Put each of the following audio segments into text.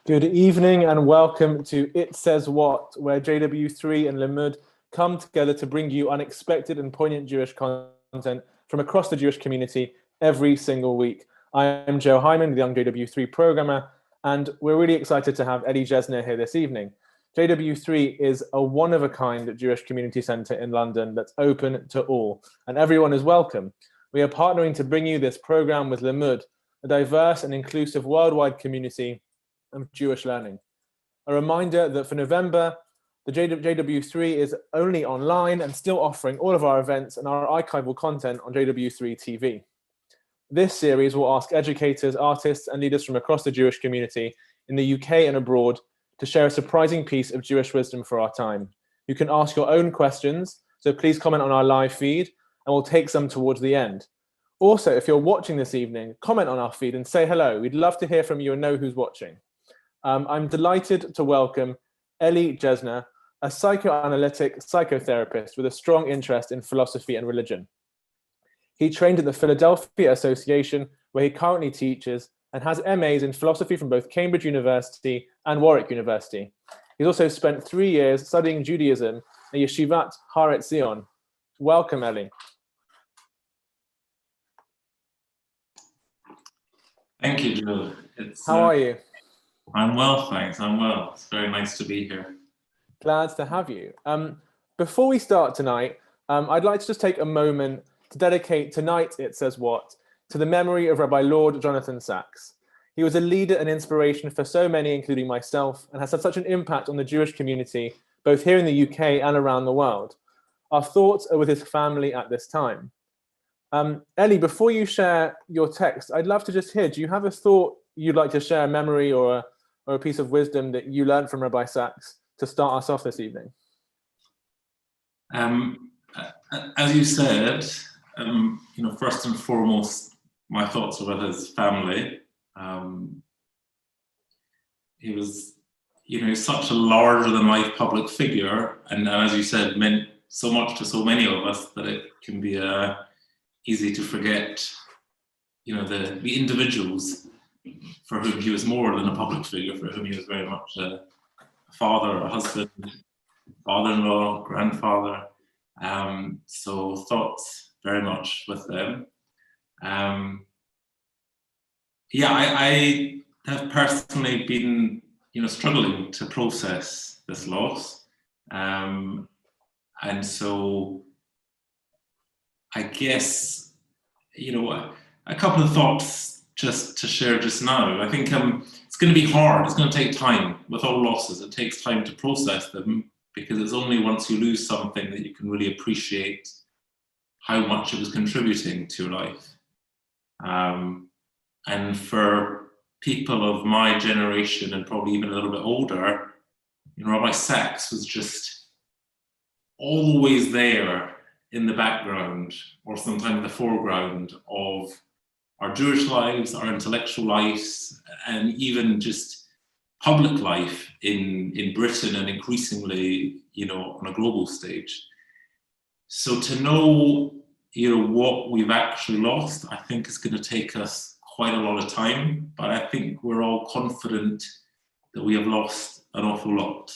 Good evening and welcome to It Says What, where JW3 and Limmud come together to bring you unexpected and poignant Jewish content from across the Jewish community every single week. I am Joe Hyman, the young JW3 programmer, and we're really excited to have Elie Jesner here this evening. JW3 is a one-of-a-kind Jewish community centre in London that's open to all, and everyone is welcome. We are partnering to bring you this programme with Limmud, a diverse and inclusive worldwide community of Jewish learning. A reminder that for November, the JW3 is only online and still offering all of our events and our archival content on JW3 TV. This series will ask educators, artists, and leaders from across the Jewish community in the UK and abroad to share a surprising piece of Jewish wisdom for our time. You can ask your own questions, so please comment on our live feed, and we'll take some towards the end. Also, if you're watching this evening, comment on our feed and say hello. We'd love to hear from you and know who's watching. I'm delighted to welcome Elie Jesner, a psychoanalytic psychotherapist with a strong interest in philosophy and religion. He trained at the Philadelphia Association, where he currently teaches, and has MAs in philosophy from both Cambridge University and Warwick University. He's also spent 3 years studying Judaism at Yeshivat Har Etzion. Welcome, Elie. Thank you, Joe. How are you? I'm well, thanks. I'm well. It's very nice to be here. Glad to have you. Before we start tonight, I'd like to just take a moment to dedicate tonight, It Says What, to the memory of Rabbi Lord Jonathan Sacks. He was a leader and inspiration for so many, including myself, and has had such an impact on the Jewish community, both here in the UK and around the world. Our thoughts are with his family at this time. Elie, before you share your text, I'd love to just hear, do you have a thought you'd like to share, a memory or a piece of wisdom that you learned from Rabbi Sacks to start us off this evening? As you said, first and foremost, my thoughts are with his family. He was, such a larger-than-life public figure, and as you said, meant so much to so many of us that it can be easy to forget, the individuals for whom he was more than a public figure, for whom he was very much a father, a husband, father-in-law, grandfather. So thoughts very much with them. I have personally been, struggling to process this loss. And so I guess, a couple of thoughts just to share just now. I think it's going to be hard. It's going to take time. With all losses, it takes time to process them, because it's only once you lose something that you can really appreciate how much it was contributing to your life. And for people of my generation, and probably even a little bit older, Rabbi Sacks was just always there in the background, or sometimes the foreground of our Jewish lives, our intellectual lives, and even just public life in Britain, and increasingly, on a global stage. So to know, what we've actually lost, I think is going to take us quite a lot of time, but I think we're all confident that we have lost an awful lot.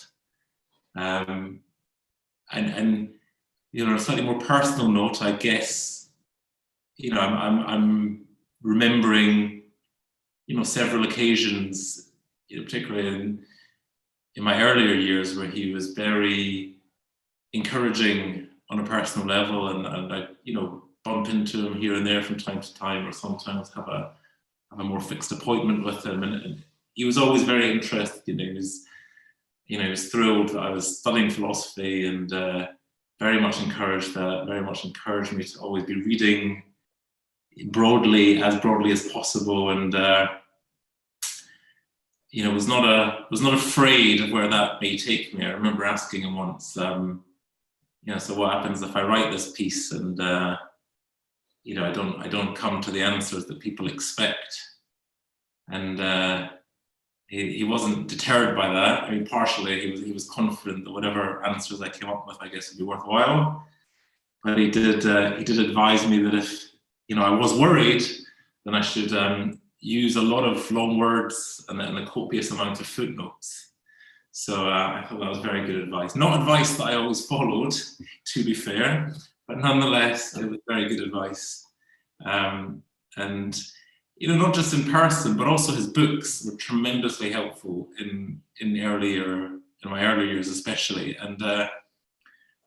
And on a slightly more personal note, I guess, I'm remembering, several occasions, particularly in my earlier years, where he was very encouraging on a personal level, and I, bump into him here and there from time to time, or sometimes have a more fixed appointment with him, and he was always very interested. He was thrilled that I was studying philosophy, and very much encouraged me to always be reading broadly as possible, and was not afraid of where that may take me. I remember asking him once, so what happens if I write this piece and I don't come to the answers that people expect? And he wasn't deterred by that. I mean, partially he was confident that whatever answers I came up with, I guess, would be worthwhile. But he did advise me that if I was worried, then I should use a lot of long words and a copious amount of footnotes. So I thought that was very good advice. Not advice that I always followed, to be fair, but nonetheless, it was very good advice. And not just in person, but also his books were tremendously helpful in my earlier years, especially. And I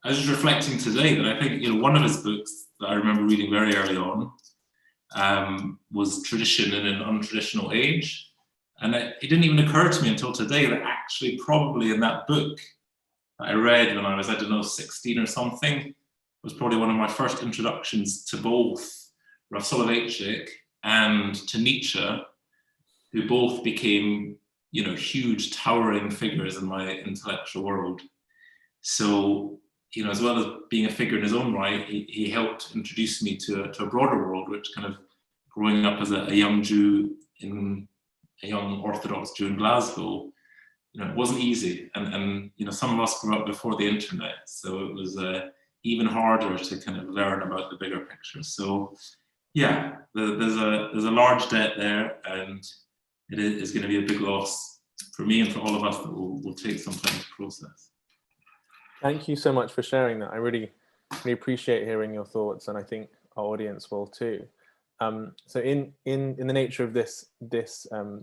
was just reflecting today that I think one of his books that I remember reading very early on was Tradition in an Untraditional Age. And it didn't even occur to me until today that actually probably in that book that I read when I was, 16 or something, was probably one of my first introductions to both Rav Soloveitchik and to Nietzsche, who both became, huge towering figures in my intellectual world. So, as well as being a figure in his own right, he helped introduce me to a broader world, which kind of growing up as a young Jew a young Orthodox Jew in Glasgow, it wasn't easy. And some of us grew up before the internet, so it was even harder to kind of learn about the bigger picture. So yeah, there's a large debt there, and it is going to be a big loss for me and for all of us that will take some time to process. Thank you so much for sharing that. I really appreciate hearing your thoughts, and I think our audience will too. So in the nature of this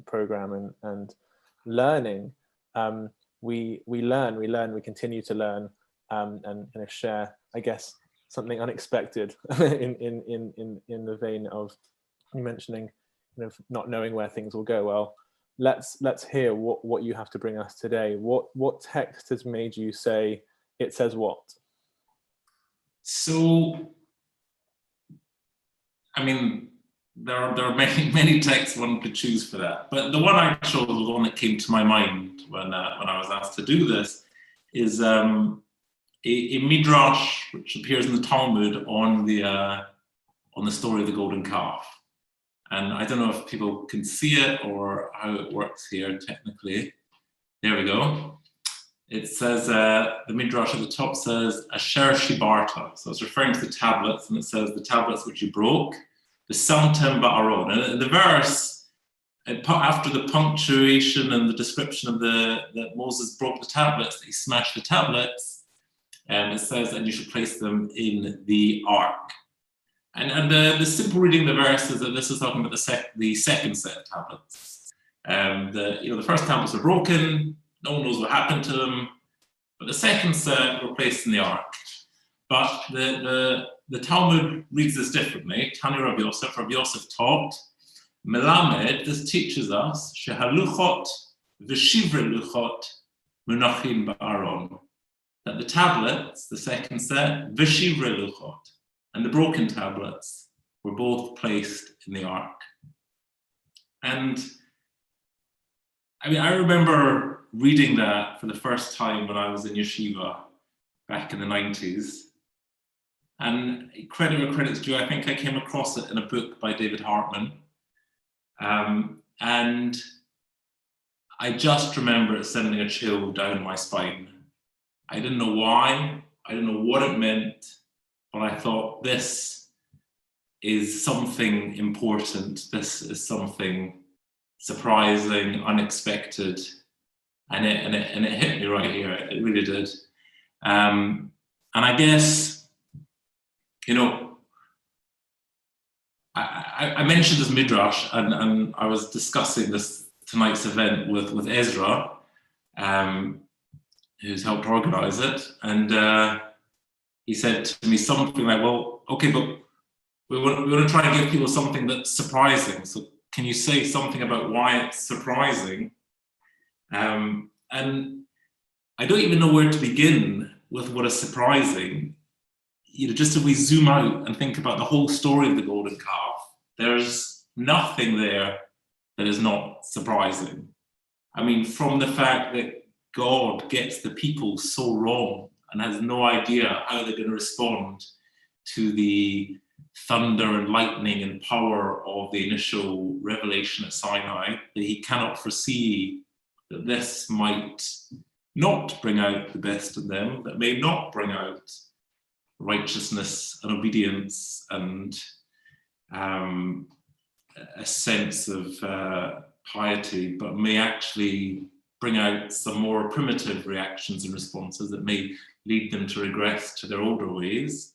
program and learning, we continue to learn, and share, I guess, something unexpected in the vein of you mentioning, not knowing where things will go. Well, let's hear what you have to bring us today. What text has made you say it says what? So, there are many texts one could choose for that, but the one I chose, the one that came to my mind when I was asked to do this, is a midrash which appears in the Talmud on the story of the golden calf. And I don't know if people can see it or how it works here technically. There we go. It says, the midrash at the top says, Asher Shibarta. So it's referring to the tablets, and it says, the tablets which you broke, the Samtem Ba'aron. And the verse, after the punctuation and the description of that Moses broke the tablets, that he smashed the tablets, it says, and you should place them in the ark. And the simple reading of the verse is that this is talking about the second set of tablets. The first tablets are broken, no one knows what happened to them, but the second set were placed in the ark. But the Talmud reads this differently. Tani Rav Yosef taught, Melamed, this teaches us, Shehaluchot v'shivre luchot munachin ba'aron, that the tablets, the second set, v'shivre luchot, and the broken tablets were both placed in the ark. And I remember reading that for the first time when I was in yeshiva back in the 90s. And credit where credit's due, I think I came across it in a book by David Hartman. And I just remember it sending a chill down my spine. I didn't know why, I didn't know what it meant, but I thought, this is something important, this is something surprising, unexpected, and it hit me right here. It really did. And I guess, I mentioned this midrash, and I was discussing tonight's event with Ezra, who's helped organize it, and he said to me something like, "Well, okay, but we want to try and give people something that's surprising. So can you say something about why it's surprising?" And I don't even know where to begin with what is surprising. Just if we zoom out and think about the whole story of the golden calf, there's nothing there that is not surprising. From the fact that God gets the people so wrong and has no idea how they're going to respond to the thunder and lightning and power of the initial revelation at Sinai, that he cannot foresee that this might not bring out the best in them, that may not bring out righteousness and obedience and a sense of piety, but may actually bring out some more primitive reactions and responses that may lead them to regress to their older ways.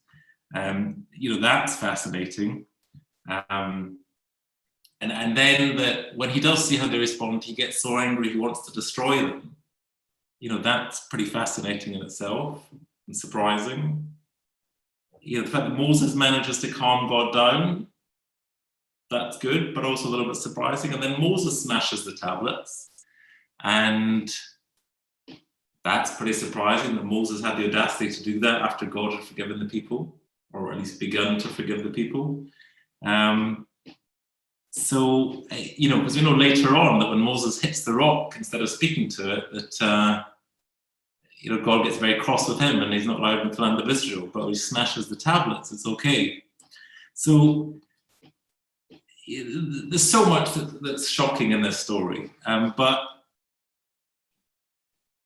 That's fascinating. And then that when he does see how they respond, he gets so angry he wants to destroy them. That's pretty fascinating in itself and surprising. The fact that Moses manages to calm God down, that's good, but also a little bit surprising. And then Moses smashes the tablets, and that's pretty surprising that Moses had the audacity to do that after God had forgiven the people, or at least begun to forgive the people. Because we know later on that when Moses hits the rock, instead of speaking to it, that God gets very cross with him and he's not allowed into the land of Israel, but when he smashes the tablets, it's okay. So there's so much that's shocking in this story, but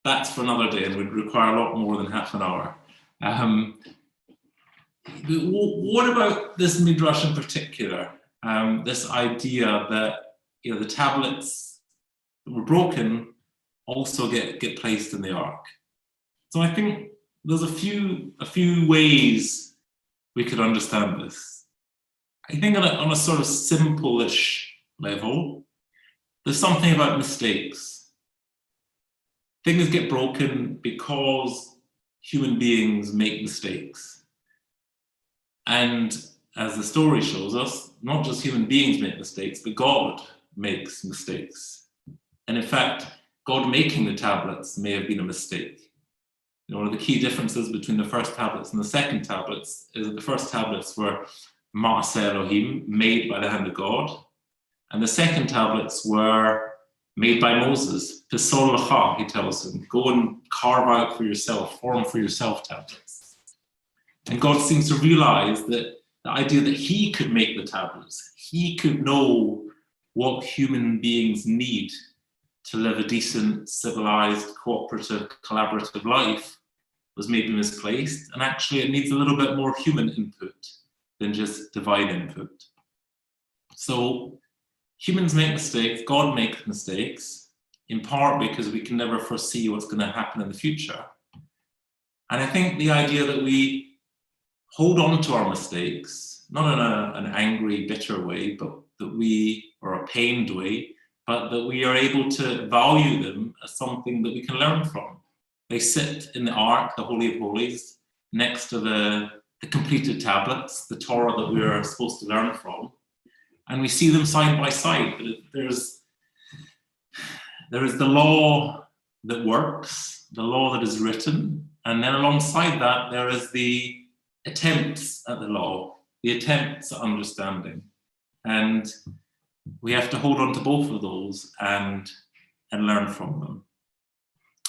that's for another day and would require a lot more than half an hour. What about this midrash in particular? This idea that the tablets that were broken also get placed in the ark. So I think there's a few ways we could understand this. I think on a sort of simple-ish level, there's something about mistakes. Things get broken because human beings make mistakes. And as the story shows us, not just human beings make mistakes, but God makes mistakes. And in fact, God making the tablets may have been a mistake. One of the key differences between the first tablets and the second tablets is that the first tablets were Ma'aseh Elohim, made by the hand of God. And the second tablets were made by Moses. Pisol Lecha, he tells him, go and carve out for yourself, form for yourself tablets. And God seems to realize that the idea that he could make the tablets, he could know what human beings need to live a decent, civilized, cooperative, collaborative life, was maybe misplaced. And actually it needs a little bit more human input than just divine input. So humans make mistakes, God makes mistakes, in part because we can never foresee what's going to happen in the future. And I think the idea that we hold on to our mistakes, not in an angry, bitter way, but or a pained way, but that we are able to value them as something that we can learn from. They sit in the Ark, the Holy of Holies, next to the completed tablets, the Torah that we are supposed to learn from. And we see them side by side. There is the law that works, the law that is written, and then alongside that, there is the attempts at the law, the attempts at understanding. And we have to hold on to both of those and learn from them.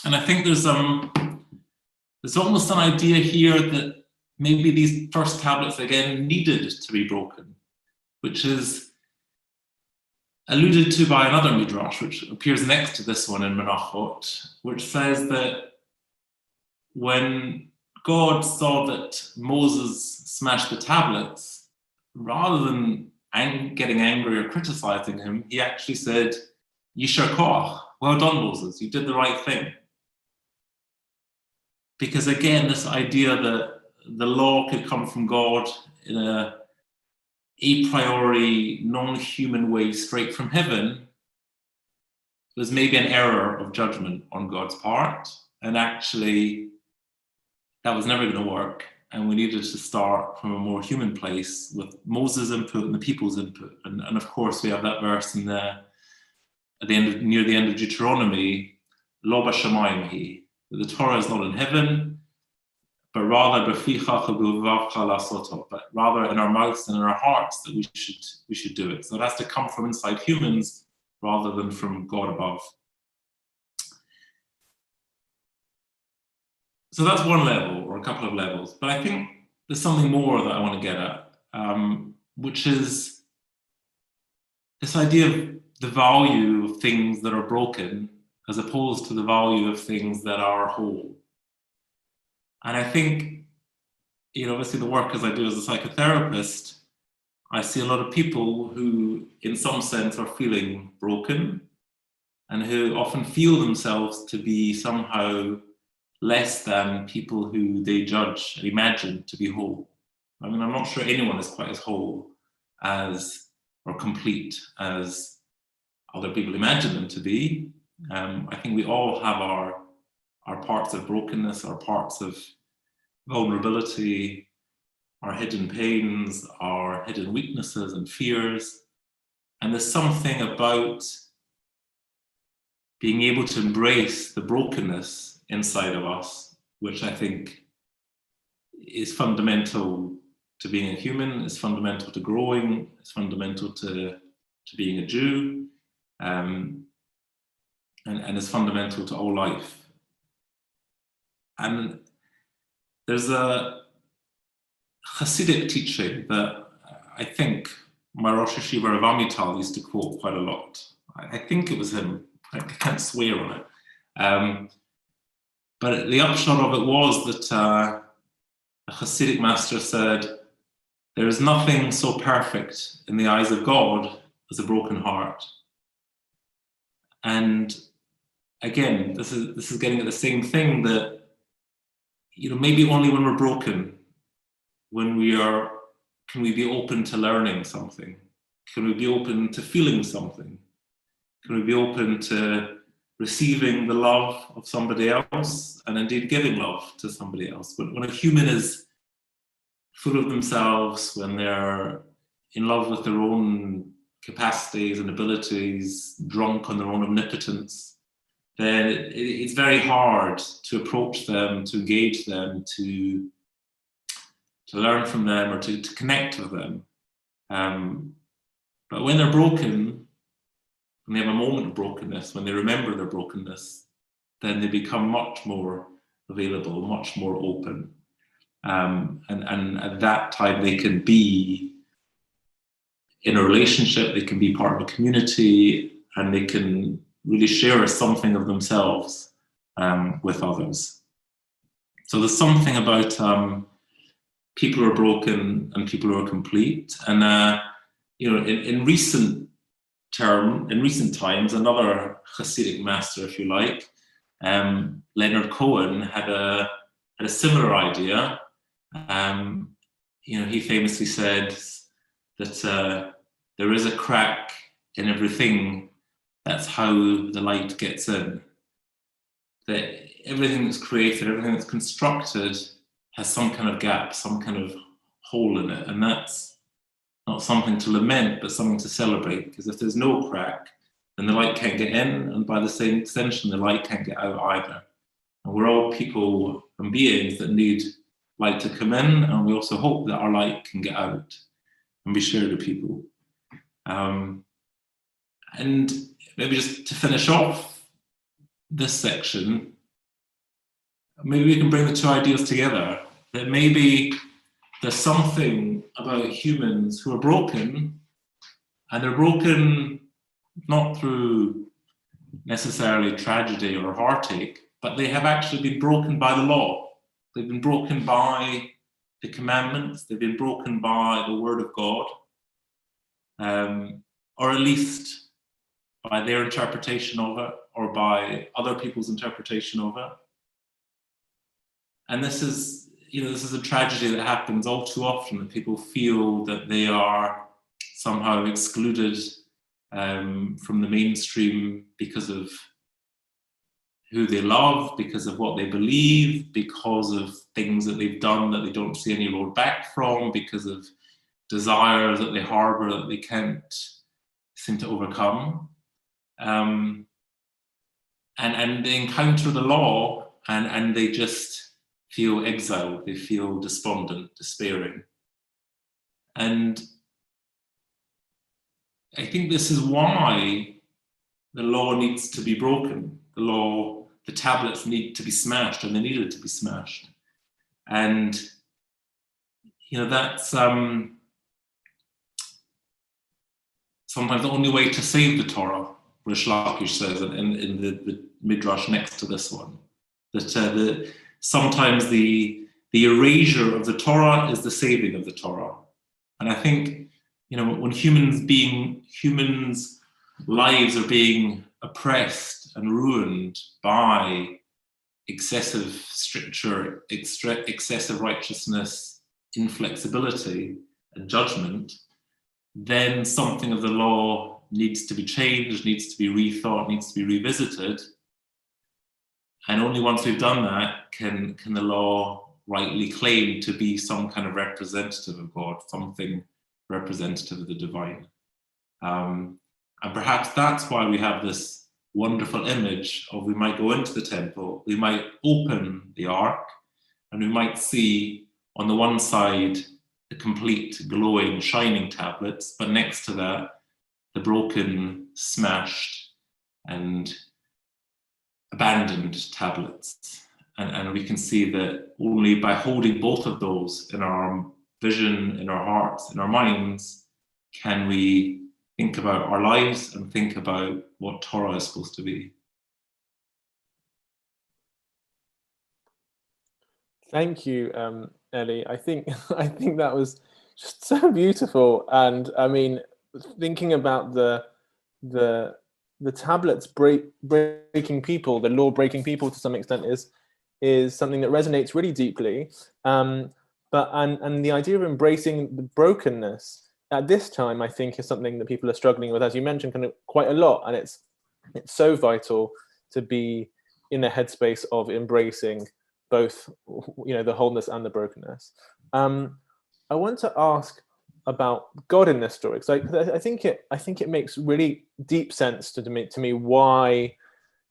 And I think there's almost an idea here that maybe these first tablets again needed to be broken, which is alluded to by another midrash, which appears next to this one in Menachot, which says that when God saw that Moses smashed the tablets, rather than getting angry or criticizing him, he actually said, Yishar koach, well done, Moses, you did the right thing. Because again, this idea that the law could come from God in a priori, non-human way straight from heaven was maybe an error of judgment on God's part. And actually, that was never going to work. And we needed to start from a more human place with Moses' input and the people's input. And of course, we have that verse near the end of Deuteronomy, Lo b'shamayim hi. The Torah is not in heaven, but rather but rather in our mouths and in our hearts that we should do it. So it has to come from inside humans rather than from God above. So that's one level, or a couple of levels. But I think there's something more that I want to get at, which is this idea of the value of things that are broken as opposed to the value of things that are whole. And I think, obviously the work as I do as a psychotherapist, I see a lot of people who, in some sense, are feeling broken and who often feel themselves to be somehow less than people who they judge and imagine to be whole. I mean, I'm not sure anyone is quite as whole as, or complete as other people imagine them to be. I think we all have our parts of brokenness, our parts of vulnerability, our hidden pains, our hidden weaknesses and fears. And there's something about being able to embrace the brokenness inside of us, which I think is fundamental to being a human, is fundamental to growing, is fundamental to being a Jew, and is fundamental to all life. And there's a Hasidic teaching that I think my Rosh Yeshiva of Amital used to quote quite a lot. I think it was him. I can't swear on it. But the upshot of it was that a Hasidic master said, there is nothing so perfect in the eyes of God as a broken heart. And again, this is getting at the same thing that, you know, maybe only when we're broken, can we be open to learning something? Can we be open to feeling something? Can we be open to receiving the love of somebody else and indeed giving love to somebody else? When a human is full of themselves, when they're in love with their own capacities and abilities, drunk on their own omnipotence, then it's very hard to approach them, to engage them, to learn from them or to connect with them. But when they're broken, when they have a moment of brokenness, when they remember their brokenness, then they become much more available, much more open. And at that time, they can be in a relationship, they can be part of a community, and they can really share something of themselves with others. So there's something about people who are broken and people who are complete. And you know, in recent times, another Hasidic master, if you like, Leonard Cohen, had a similar idea. You know, he famously said that there is a crack in everything. That's how the light gets in. That everything that's created, everything that's constructed, has some kind of gap, some kind of hole in it, and that's not something to lament, but something to celebrate. Because if there's no crack, then the light can't get in, and by the same extension, the light can't get out either. And we're all people and beings that need light to come in, and we also hope that our light can get out and be shared to people. And maybe just to finish off this section, maybe we can bring the two ideas together, that maybe there's something about humans who are broken, and they're broken not through necessarily tragedy or heartache, but they have actually been broken by the law. They've been broken by the commandments, they've been broken by the word of God, or at least by their interpretation of it, or by other people's interpretation of it. And this is, you know, this is a tragedy that happens all too often, that people feel that they are somehow excluded from the mainstream because of who they love, because of what they believe, because of things that they've done that they don't see any road back from, because of desires that they harbor that they can't seem to overcome. And they encounter the law and they just feel exiled, they feel despondent, despairing. And I think this is why the law needs to be broken. The tablets need to be smashed, and they needed to be smashed. And, you know, that's sometimes the only way to save the Torah, Rish Lakish says in the Midrash next to this one, that sometimes the erasure of the Torah is the saving of the Torah. And I think, when humans' lives are being oppressed and ruined by excessive stricture, excessive righteousness, inflexibility, and judgment, then something of the law needs to be changed, needs to be rethought, needs to be revisited. And only once we've done that can the law rightly claim to be some kind of representative of God, something representative of the divine. And perhaps that's why we have this wonderful image of, we might go into the temple, we might open the ark, and we might see on the one side the complete, glowing, shining tablets, but next to that, the broken, smashed, and abandoned tablets. And we can see that only by holding both of those in our vision, in our hearts, in our minds, can we think about our lives and think about what Torah is supposed to be. Thank you, Elie. I think that was just so beautiful. And I mean, thinking about the tablets breaking people, the law breaking people to some extent is something that resonates really deeply. But the idea of embracing the brokenness at this time, I think, is something that people are struggling with, as you mentioned, kind of quite a lot. And it's so vital to be in a headspace of embracing both, the wholeness and the brokenness. I want to ask about God in this story, because I think it makes really deep sense to me why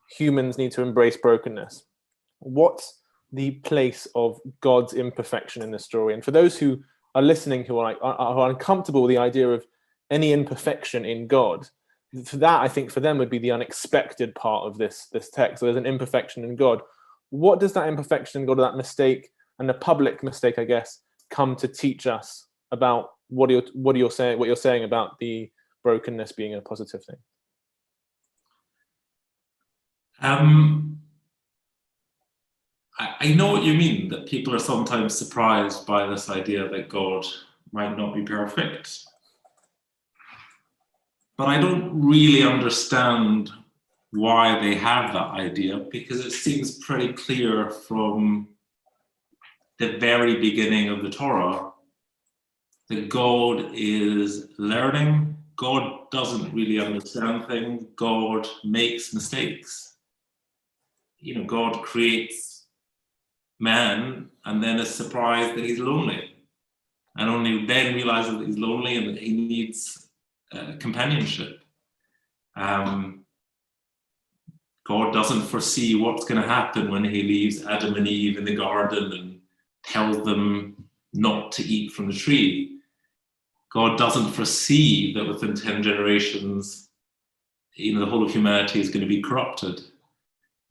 humans need to embrace brokenness. What's the place of God's imperfection in this story? And for those who are listening who are uncomfortable with the idea of any imperfection in God, for that, I think for them would be the unexpected part of this text. So there's an imperfection in God. What does that imperfection in God, or that mistake, and the public mistake, I guess, come to teach us about what you're saying about the brokenness being a positive thing? I know what you mean, that people are sometimes surprised by this idea that God might not be perfect. But I don't really understand why they have that idea, because it seems pretty clear from the very beginning of the Torah that God is learning. God doesn't really understand things. God makes mistakes. God creates man and then is surprised that he's lonely, and only then realizes that he's lonely and that he needs companionship. God doesn't foresee what's going to happen when he leaves Adam and Eve in the garden and tells them not to eat from the tree. God doesn't foresee that within 10 generations, the whole of humanity is going to be corrupted.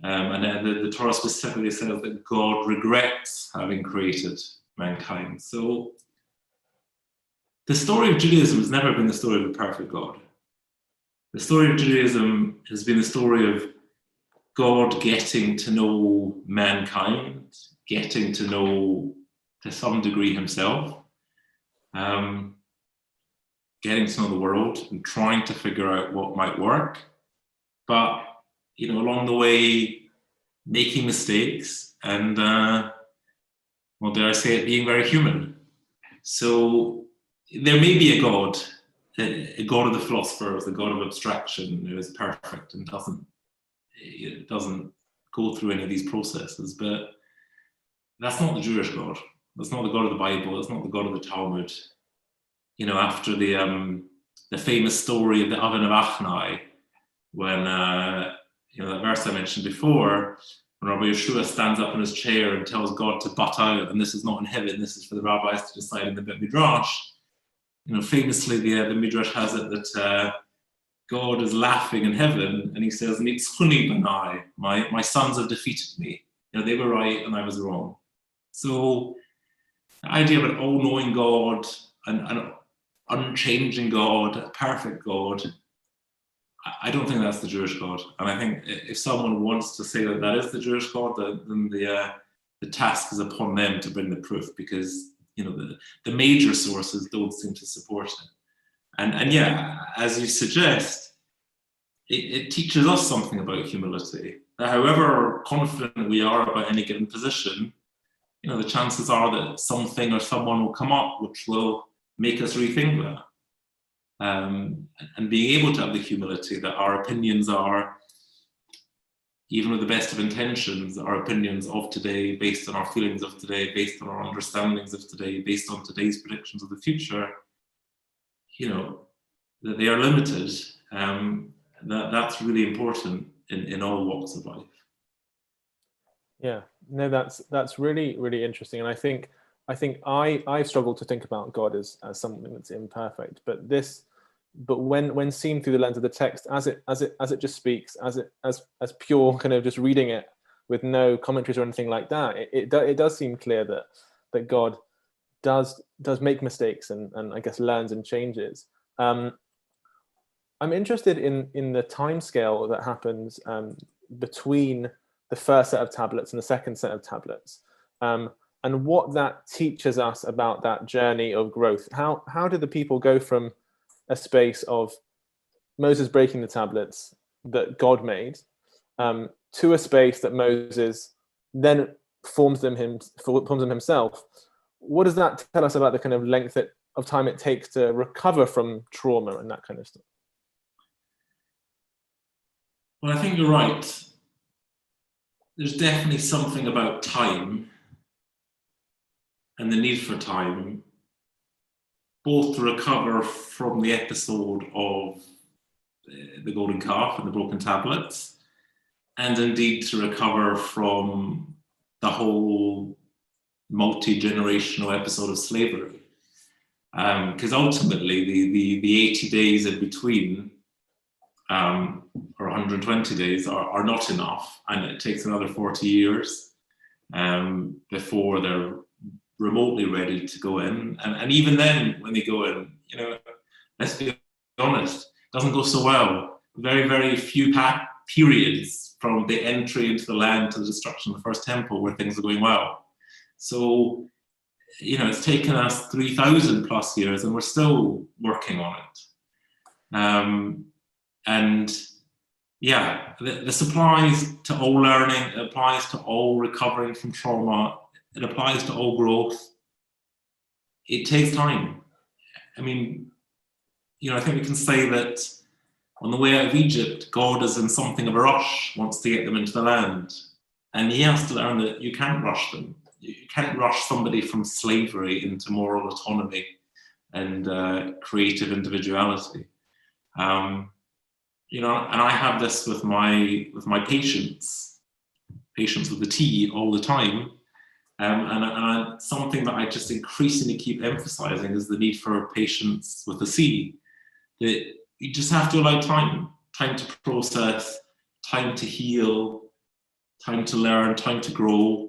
And the Torah specifically says that God regrets having created mankind. So the story of Judaism has never been the story of a perfect God. The story of Judaism has been the story of God getting to know mankind, getting to know, to some degree, himself, getting to know the world and trying to figure out what might work. But, along the way, making mistakes and, dare I say it, being very human. So there may be a God of the philosophers, a God of abstraction who is perfect and doesn't go through any of these processes, but that's not the Jewish God. That's not the God of the Bible. That's not the God of the Talmud. After the famous story of the oven of Achnai, when that verse I mentioned before, when Rabbi Yeshua stands up in his chair and tells God to butt out, and this is not in heaven, this is for the rabbis to decide in the Bet Midrash. Famously, the Midrash has it that God is laughing in heaven, and he says, "Nitzchuni banai, my sons have defeated me. They were right and I was wrong." So the idea of an all-knowing God, an unchanging God, a perfect God, I don't think that's the Jewish God. And I think if someone wants to say that is the Jewish God, then the task is upon them to bring the proof, because the major sources don't seem to support it. And yeah, as you suggest, it teaches us something about humility. That however confident we are about any given position, the chances are that something or someone will come up which will make us rethink that. And being able to have the humility that our opinions are, even with the best of intentions, our opinions of today, based on our feelings of today, based on our understandings of today, based on today's predictions of the future, that they are limited. That's really important in all walks of life. Yeah, no, that's really, really interesting. And I think I struggle to think about God as something that's imperfect, but when seen through the lens of the text, as it just speaks, as pure kind of just reading it with no commentaries or anything like that, it does seem clear that God does make mistakes and I guess learns and changes. I'm interested in the time scale that happens between the first set of tablets and the second set of tablets, and what that teaches us about that journey of growth. How did the people go from a space of Moses breaking the tablets that God made to a space that Moses then forms them himself? What does that tell us about the kind of length of time it takes to recover from trauma and that kind of stuff? Well, I think you're right. There's definitely something about time and the need for time, both to recover from the episode of the golden calf and the broken tablets, and indeed to recover from the whole multi-generational episode of slavery. Because ultimately, the 80 days in between, or 120 days, are not enough, and it takes another 40 years before they're remotely ready to go in. And even then, when they go in, let's be honest, it doesn't go so well. Very, very few periods from the entry into the land to the destruction of the first temple where things are going well. So, it's taken us 3,000 plus years and we're still working on it. And yeah, this applies to all learning, it applies to all recovering from trauma, it applies to all growth. It takes time. I mean, I think we can say that on the way out of Egypt, God is in something of a rush, wants to get them into the land. And he has to learn that you can't rush them. You can't rush somebody from slavery into moral autonomy and creative individuality. And I have this with my patients with the T all the time. And something that I just increasingly keep emphasizing is the need for patience with the C. That you just have to allow time to process, time to heal, time to learn, time to grow.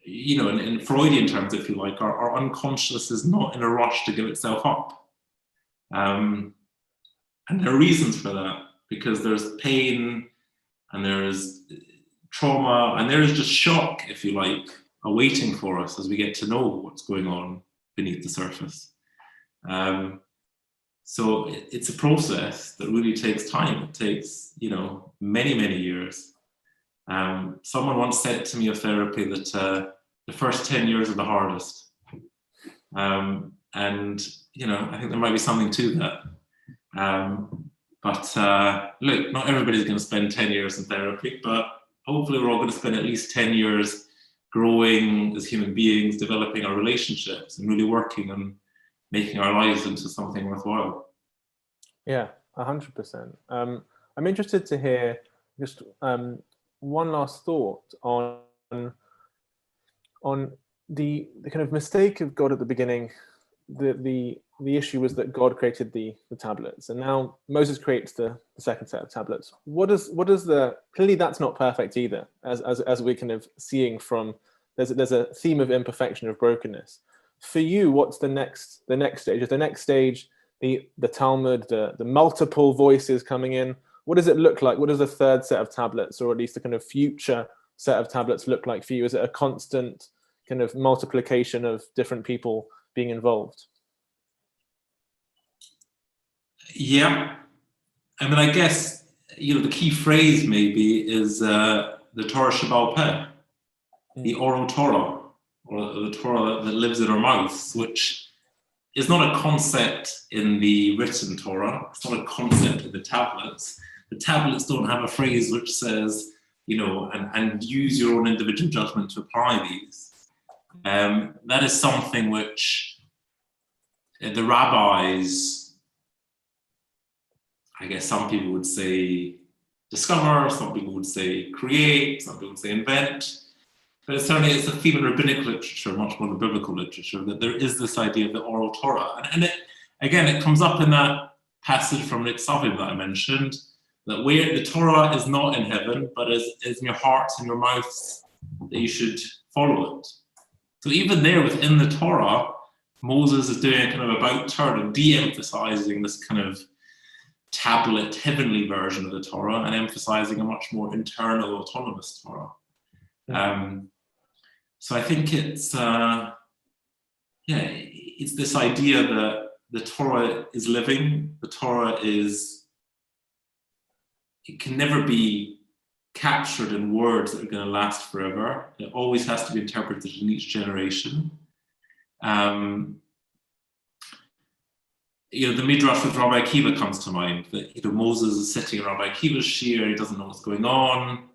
In Freudian terms, if you like, our unconscious is not in a rush to give itself up. And there are reasons for that, because there's pain and there's trauma and there is just shock, if you like, awaiting for us as we get to know what's going on beneath the surface. So it's a process that really takes time. It takes, many, many years. Someone once said to me of therapy that the first 10 years are the hardest. And, I think there might be something to that. But look, not everybody's going to spend 10 years in therapy, but hopefully we're all going to spend at least 10 years growing as human beings, developing our relationships and really working on making our lives into something worthwhile. Yeah, 100%. I'm interested to hear just one last thought on the kind of mistake of God at the beginning. The issue was that God created the tablets, and now Moses creates the second set of tablets. What is clearly that's not perfect either, as we're kind of seeing from there's a theme of imperfection, of brokenness. For you, what's the next stage? Is the next stage the Talmud, the multiple voices coming in? What does it look like? What does the third set of tablets, or at least the kind of future set of tablets, look like for you? Is it a constant kind of multiplication of different people being involved? Yeah. I mean, I guess, the key phrase maybe is the Torah Shebaal Peh, the oral Torah, or the Torah that lives in our mouths, which is not a concept in the written Torah. It's not a concept in the tablets. The tablets don't have a phrase which says, and use your own individual judgment to apply these. That is something which the rabbis, I guess some people would say discover, some people would say create, some people would say invent. But certainly it's a theme in rabbinic literature, much more than biblical literature, that there is this idea of the oral Torah. And it comes up in that passage from Nitzavim that I mentioned, that where the Torah is not in heaven, but is in your hearts and your mouths, that you should follow it. So even there within the Torah, Moses is doing a kind of about turn and de-emphasizing this kind of tablet, heavenly version of the Torah and emphasizing a much more internal, autonomous Torah. So I think it's this idea that the Torah is living. The Torah it can never be captured in words that are going to last forever. It always has to be interpreted in each generation. The Midrash with Rabbi Akiva comes to mind, that Moses is sitting in Rabbi Akiva's shiur, he doesn't know what's going on.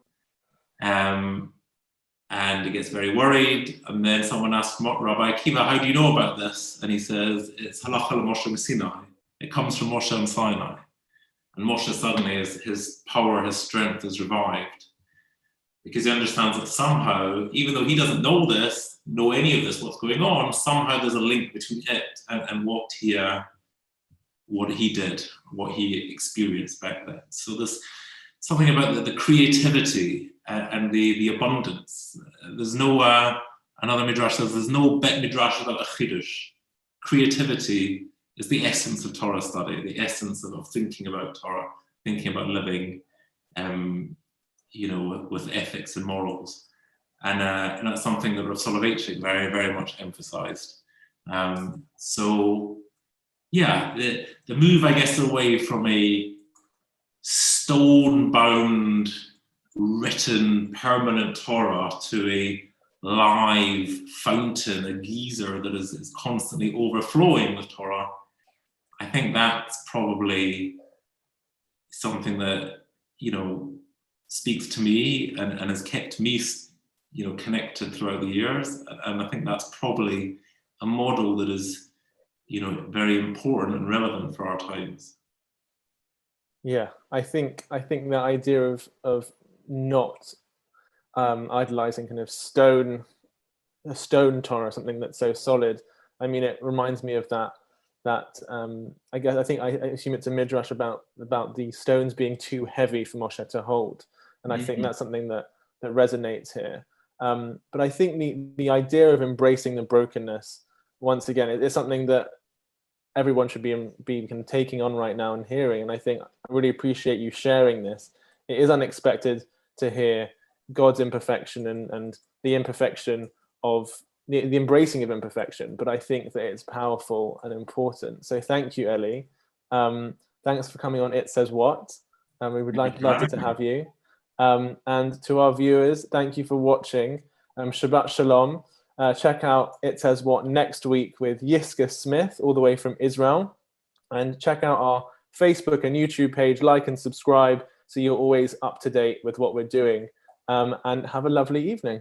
And he gets very worried, and then someone asks Rabbi Akiva, how do you know about this? And he says, it's halacha l'Moshe Sinai. It comes from Moshe and Sinai. And Moshe suddenly, his power, his strength is revived. Because he understands that somehow, even though he doesn't know any of this, what's going on, somehow there's a link between it and what he did, what he experienced back then. So there's something about the creativity and the abundance. There's no, another midrash says, there's no bet midrash without a chiddush. Creativity is the essence of Torah study, the essence of thinking about Torah, thinking about living, with ethics and morals. And that's something that Rav Soloveitchik very, very much emphasized. The move, I guess, away from a stone-bound, written, permanent Torah to a live fountain, a geyser that is constantly overflowing with Torah, I think that's probably something that, speaks to me and has kept me, connected throughout the years. And I think that's probably a model that is, very important and relevant for our times. Yeah, I think the idea of not idolizing kind of a stone Torah, something that's so solid. I mean, it reminds me of that I assume it's a midrash about the stones being too heavy for Moshe to hold, and I think that's something that resonates here. But I think the idea of embracing the brokenness, once again, it's something that everyone should be kind of taking on right now and hearing. And I think I really appreciate you sharing this. It is unexpected to hear God's imperfection and the imperfection of the embracing of imperfection, but I think that it's powerful and important. So thank you, Elie. Thanks for coming on It Says What. We would love to have you. And to our viewers, thank you for watching. Shabbat Shalom. Check out It Says What next week with Yiska Smith, all the way from Israel. And check out our Facebook and YouTube page, like and subscribe, so you're always up to date with what we're doing. And have a lovely evening.